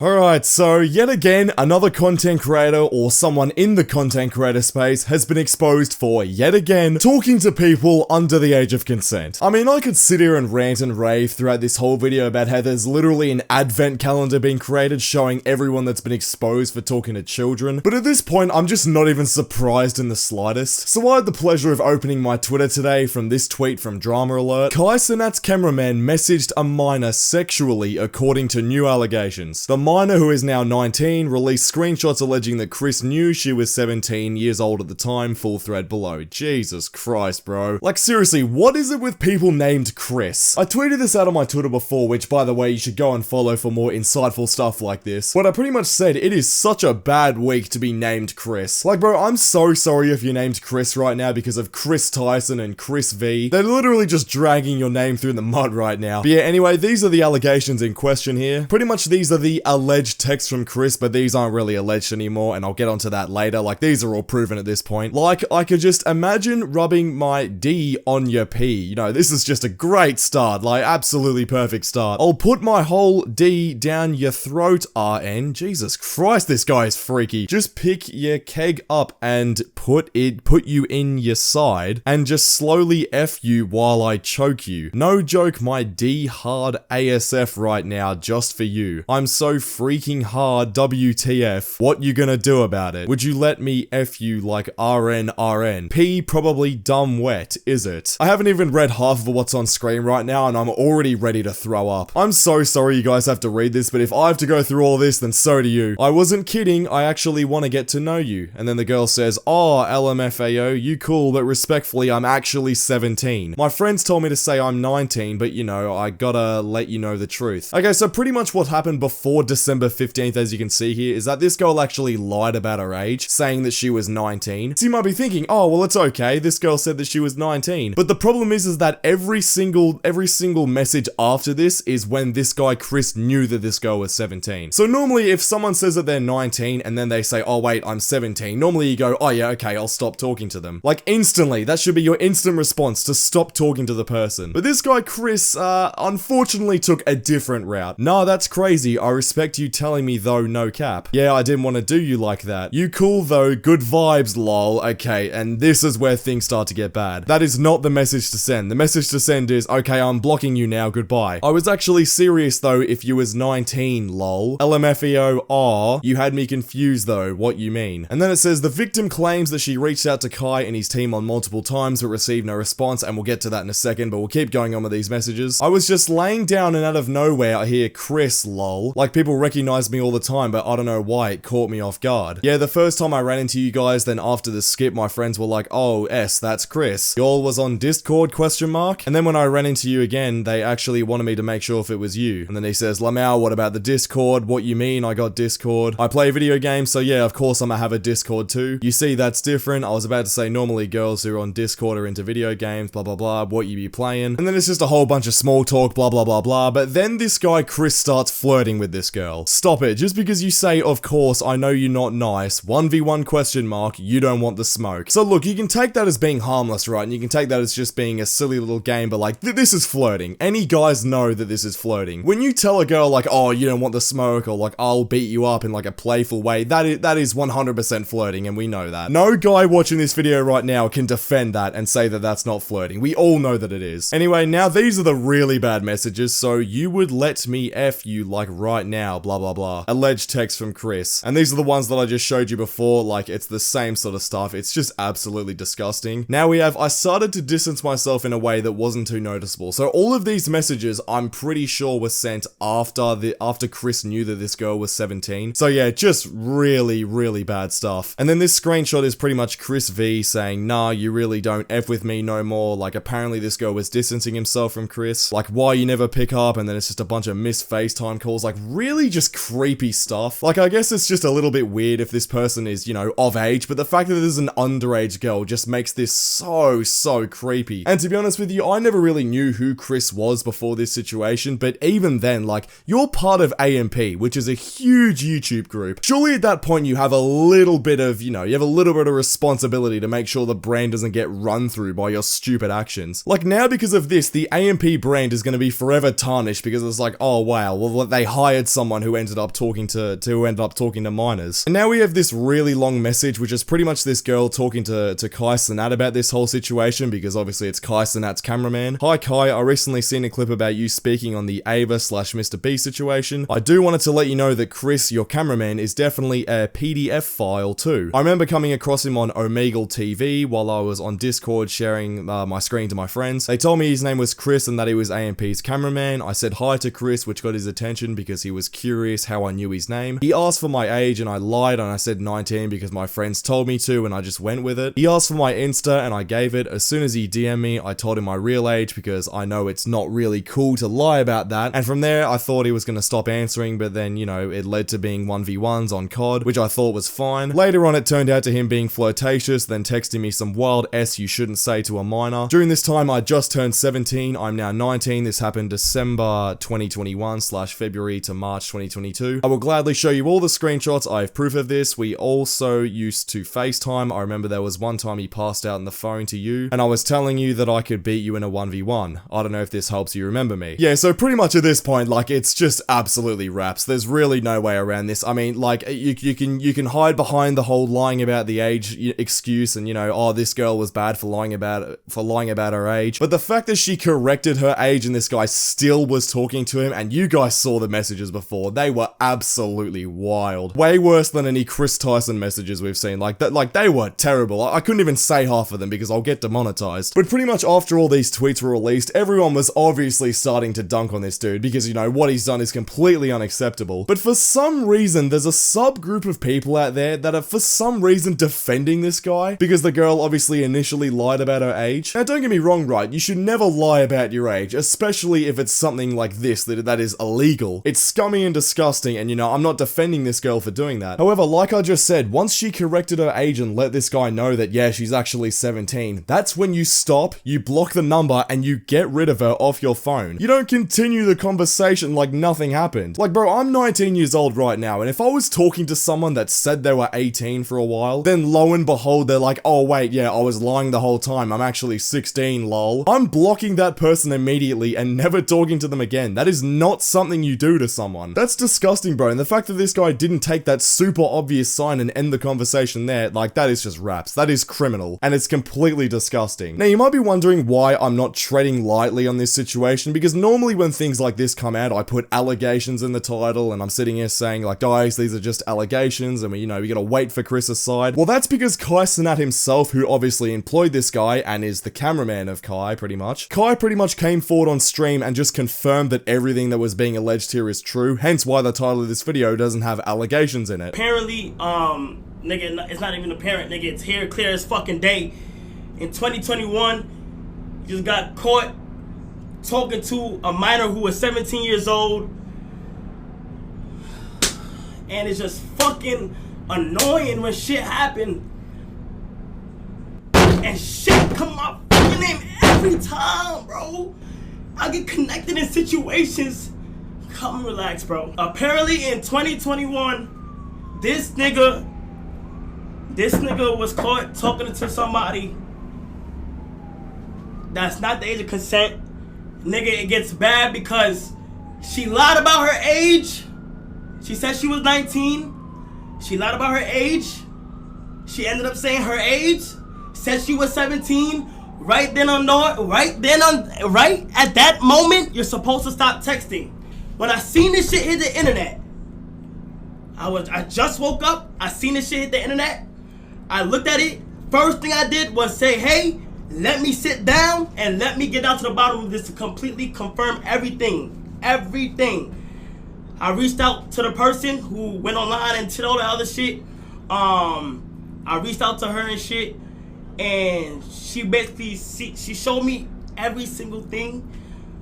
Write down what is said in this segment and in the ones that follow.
Alright, so yet again, another content creator or someone in the content creator space has been exposed for, yet again, talking to people under the age of consent. I mean, I could sit here and rant and rave throughout this whole video about how there's literally an advent calendar being created showing everyone that's been exposed for talking to children, but at this point, I'm just not even surprised in the slightest. So I had the pleasure of opening my Twitter today from this tweet from Drama Alert. Kai Cenat's cameraman messaged a minor sexually according to new allegations. The minor, who is now 19, released screenshots alleging that Chris knew she was 17 years old at the time, full thread below. Jesus Christ, bro. Like, seriously, what is it with people named Chris? I tweeted this out on my Twitter before, which, by the way, you should go and follow for more insightful stuff like this. But I pretty much said it is such a bad week to be named Chris. Like, bro, I'm so sorry if you're named Chris right now because of Chris Tyson and Chris V. They're literally just dragging your name through the mud right now. But yeah, anyway, these are the allegations in question here. Pretty much these are the alleged texts from Chris, but these aren't really alleged anymore, and I'll get onto that later. Like, these are all proven at this point. Like, I could just imagine rubbing my D on your P. You know, this is just a great start. Like, absolutely perfect start. I'll put my whole D down your throat, RN. Jesus Christ, this guy is freaky. Just pick your keg up and put you in your side, and just slowly F you while I choke you. No joke, my D hard ASF right now, just for you. I'm so freaking hard, WTF. What you gonna do about it? Would you let me F you like RN? P probably dumb wet, is it? I haven't even read half of what's on screen right now and I'm already ready to throw up. I'm so sorry you guys have to read this, but if I have to go through all this, then so do you. I wasn't kidding, I actually want to get to know you. And then the girl says, oh, LMFAO, you cool, but respectfully, I'm actually 17. My friends told me to say I'm 19, but you know, I gotta let you know the truth. Okay, so pretty much what happened before December 15th, as you can see here, is that this girl actually lied about her age, saying that she was 19. So you might be thinking, oh, well, it's okay, this girl said that she was 19. But the problem is that every single message after this is when this guy Chris knew that this girl was 17. So normally if someone says that they're 19 and then they say, oh wait, I'm 17, normally you go, oh yeah, okay, I'll stop talking to them. Like instantly, that should be your instant response to stop talking to the person. But this guy Chris, unfortunately took a different route. Nah, that's crazy, I respect you telling me though, no cap. Yeah, I didn't want to do you like that. You cool though, good vibes lol. Okay, and this is where things start to get bad. That is not the message to send. The message to send is, okay, I'm blocking you now, goodbye. I was actually serious though if you was 19 lol. LMFAO, aw, you had me confused though, what you mean? And then it says, the victim claims that she reached out to Kai and his team on multiple times but received no response, and we'll get to that in a second, but we'll keep going on with these messages. I was just laying down and out of nowhere I hear Chris lol. Like people recognize me all the time, but I don't know why it caught me off guard. Yeah, the first time I ran into you guys, then after the skip, my friends were like, oh, that's Chris. Y'all was on Discord, question mark? And then when I ran into you again, they actually wanted me to make sure if it was you. And then he says, Lamau, what about the Discord? What you mean I got Discord? I play video games, so yeah, of course I'm gonna have a Discord too. You see, that's different. I was about to say normally girls who are on Discord are into video games, blah blah blah, what you be playing. And then it's just a whole bunch of small talk, blah blah blah blah. But then this guy Chris starts flirting with this girl. Stop it. Just because you say, of course, I know you're not nice, 1v1 question mark, you don't want the smoke. So look, you can take that as being harmless, right? And you can take that as just being a silly little game, but like, this is flirting. Any guys know that this is flirting. When you tell a girl like, oh, you don't want the smoke, or like, I'll beat you up in like a playful way, that is 100% flirting, and we know that. No guy watching this video right now can defend that and say that that's not flirting. We all know that it is. Anyway, now these are the really bad messages. So you would let me F you like right now, blah blah blah. Alleged text from Chris. And these are the ones that I just showed you before, like it's the same sort of stuff. It's just absolutely disgusting. Now we have, I started to distance myself in a way that wasn't too noticeable. So all of these messages, I'm pretty sure were sent after Chris knew that this girl was 17. So yeah, just really, really bad stuff. And then this screenshot is pretty much Chris V saying, nah, you really don't F with me no more. Like apparently this girl was distancing himself from Chris. Like why you never pick up, and then it's just a bunch of missed FaceTime calls. Like really just creepy stuff. Like I guess it's just a little bit weird if this person is, you know, of age, but the fact that there's an underage girl just makes this so creepy. And to be honest with you, I never really knew who Chris was before this situation, but even then, like, you're part of AMP, which is a huge YouTube group. Surely at that point you have a little bit of, you know, you have a little bit a responsibility to make sure the brand doesn't get run through by your stupid actions. Like now, because of this, the AMP brand is going to be forever tarnished because it's like, oh wow, well they hired someone who ended up talking to minors. And now we have this really long message, which is pretty much this girl talking to Kai Cenat about this whole situation, because obviously it's Kai Cenat's cameraman. Hi Kai, I recently seen a clip about you speaking on the Ava/Mr. B situation. I do wanted to let you know that Chris, your cameraman, is definitely a PDF file too. I remember coming across him on Omegle TV while I was on Discord sharing my screen to my friends. They told me his name was Chris and that he was AMP's cameraman. I said hi to Chris, which got his attention because he was curious how I knew his name. He asked for my age and I lied and I said 19 because my friends told me to and I just went with it. He asked for my Insta and I gave it. As soon as he DM'd me, I told him my real age because I know it's not really cool to lie about that. And from there, I thought he was going to stop answering, but then, you know, it led to being 1v1s on COD, which I thought was fine. Later on, it turned out to him being flirtatious, then texting me some wild S you shouldn't say to a minor. During this time, I just turned 17. I'm now 19. This happened December 2021/February to March 2022. I will gladly show you all the screenshots. I have proof of this. We also used to FaceTime. I remember there was one time he passed out on the phone to you, and I was telling you that I could beat you in a 1v1. I don't know if this helps you remember me. Yeah, so pretty much at this point, like, it's just absolutely raps. There's really no way around this. I mean, like, you can hide behind the whole lying about the age excuse and, you know, oh, this girl was bad for lying about her age. But the fact that she corrected her age and this guy still was talking to him, and you guys saw the messages before, they were absolutely wild. Way worse than any Chris Tyson messages we've seen. Like that, like they were terrible. I couldn't even say half of them because I'll get demonetized. But pretty much after all these tweets were released, everyone was obviously starting to dunk on this dude because, you know, what he's done is completely unacceptable. But for some reason, there's a subgroup of people out there that are for some reason defending this guy because the girl obviously initially lied about her age. Now, don't get me wrong, right? You should never lie about your age, especially if it's something like this that is illegal. It's scummy and disgusting, and, you know, I'm not defending this girl for doing that. However, like I just said, once she corrected her age and let this guy know that, yeah, she's actually 17, that's when you stop, you block the number, and you get rid of her off your phone. You don't continue the conversation like nothing happened. Like, bro, I'm 19 years old right now, and if I was talking to someone that said they were 18 for a while, then lo and behold, they're like, oh wait, yeah, I was lying the whole time, I'm actually 16, lol. I'm blocking that person immediately and never talking to them again. That is not something you do to someone. That's disgusting, bro, and the fact that this guy didn't take that super obvious sign and end the conversation there, like, that is just raps. That is criminal, and it's completely disgusting. Now, you might be wondering why I'm not treading lightly on this situation, because normally when things like this come out, I put allegations in the title, and I'm sitting here saying, like, guys, these are just allegations, and we gotta wait for Chris's side. Well, that's because Kai Cenat himself, who obviously employed this guy and is the cameraman of Kai, pretty much came forward on stream and just confirmed that everything that was being alleged here is true, hence why the title of this video doesn't have allegations in it. Apparently, nigga, it's not even apparent, nigga, it's here, clear as fucking day. In 2021, you just got caught talking to a minor who was 17 years old. And it's just fucking annoying when shit happen. And shit come up fucking name every time, bro. I get connected in situations. Come and relax, bro. Apparently in 2021, this nigga was caught talking to somebody that's not the age of consent. Nigga, it gets bad because she lied about her age. She said she was 19. She lied about her age. She ended up saying her age. Said she was 17. Right at that moment, you're supposed to stop texting. When I seen this shit hit the internet, I just woke up. I seen this shit hit the internet. I looked at it. First thing I did was say, hey, let me sit down and let me get down to the bottom of this to completely confirm everything. Everything. I reached out to the person who went online and did all the other shit. I reached out to her and shit, and she basically she showed me every single thing.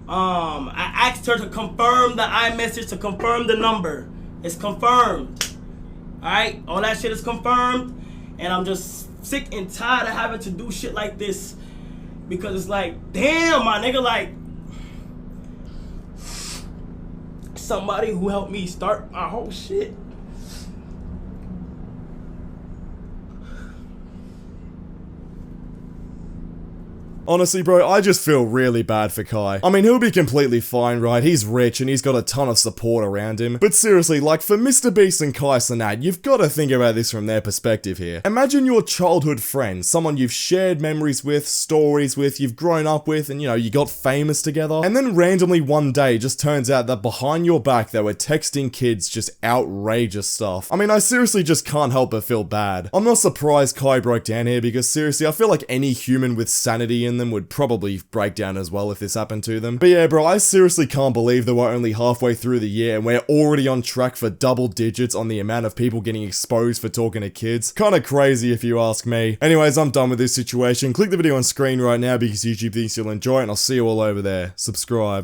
I asked her to confirm the iMessage, to confirm the number. It's confirmed. Alright? All that shit is confirmed. And I'm just sick and tired of having to do shit like this. Because it's like, damn, my nigga, like, somebody who helped me start my whole shit. Honestly, bro, I just feel really bad for Kai. I mean, he'll be completely fine, right? He's rich and he's got a ton of support around him. But seriously, like for Mr. Beast and Kai Cenat, you've got to think about this from their perspective here. Imagine your childhood friend, someone you've shared memories with, stories with, you've grown up with, and you got famous together. And then randomly one day just turns out that behind your back they were texting kids just outrageous stuff. I mean, I seriously just can't help but feel bad. I'm not surprised Kai broke down here because seriously, I feel like any human with sanity in them would probably break down as well if this happened to them. But yeah, bro, I seriously can't believe that we're only halfway through the year and we're already on track for double digits on the amount of people getting exposed for talking to kids. Kinda crazy if you ask me. Anyways, I'm done with this situation. Click the video on screen right now because YouTube thinks you'll enjoy it, and I'll see you all over there. Subscribe.